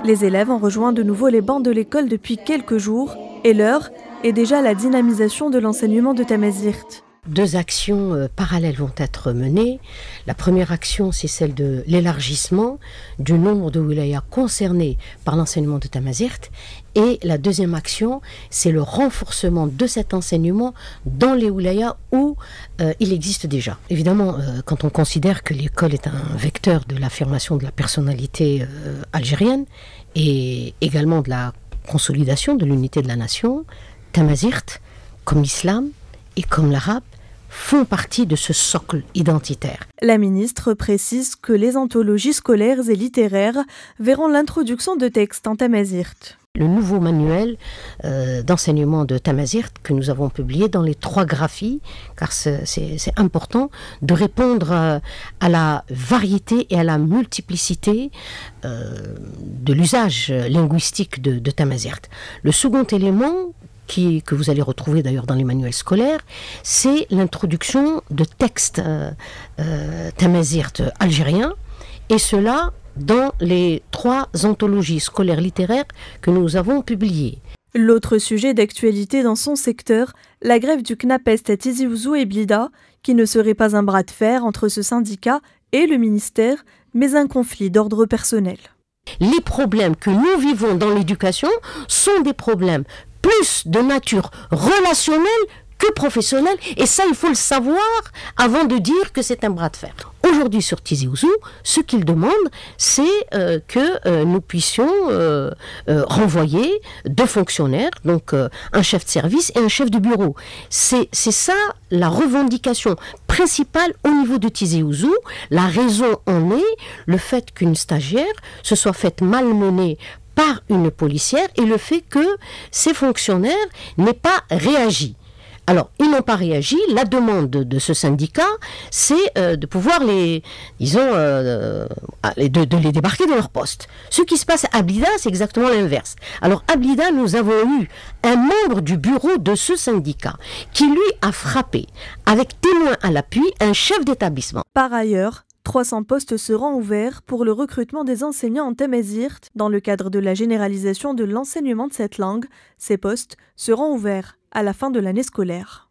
Les élèves ont rejoint de nouveau les bancs de l'école depuis quelques jours et l'heure est déjà la dynamisation de l'enseignement de Tamazirt. Deux actions parallèles vont être menées. La première action, c'est celle de l'élargissement du nombre de wilayas concernés par l'enseignement de Tamazirt. Et la deuxième action, c'est le renforcement de cet enseignement dans les wilayas où il existe déjà. Évidemment, quand on considère que l'école est un vecteur de l'affirmation de la personnalité algérienne et également de la consolidation de l'unité de la nation, Tamazirt, comme l'islam et comme l'arabe, font partie de ce socle identitaire. La ministre précise que les anthologies scolaires et littéraires verront l'introduction de textes en Tamazirt. Le nouveau manuel d'enseignement de Tamazirt que nous avons publié dans les 3 graphies, car c'est important de répondre à la variété et à la multiplicité de l'usage linguistique de Tamazirt. Le second élément que vous allez retrouver d'ailleurs dans les manuels scolaires, c'est l'introduction de textes Tamazirt algériens, et cela dans les 3 anthologies scolaires littéraires que nous avons publiées. L'autre sujet d'actualité dans son secteur, la grève du CNAPEST à Tizi Ouzou et Blida, qui ne serait pas un bras de fer entre ce syndicat et le ministère, mais un conflit d'ordre personnel. Les problèmes que nous vivons dans l'éducation sont des problèmes plus de nature relationnelle que professionnelle, et ça il faut le savoir avant de dire que c'est un bras de fer. Aujourd'hui sur Tizi Ouzou, ce qu'ils demandent, c'est que nous puissions renvoyer 2 fonctionnaires, donc un chef de service et un chef de bureau. C'est ça la revendication principale au niveau de Tizi Ouzou. La raison en est le fait qu'une stagiaire se soit faite malmener par une policière et le fait que ces fonctionnaires n'aient pas réagi. Alors, ils n'ont pas réagi. La demande de ce syndicat, c'est de pouvoir de les débarquer de leur poste. Ce qui se passe à Blida, c'est exactement l'inverse. Alors, à Blida, nous avons eu un membre du bureau de ce syndicat qui, lui, a frappé, avec témoin à l'appui, un chef d'établissement. Par ailleurs, 300 postes seront ouverts pour le recrutement des enseignants en Tamazirt. Dans le cadre de la généralisation de l'enseignement de cette langue, ces postes seront ouverts à la fin de l'année scolaire.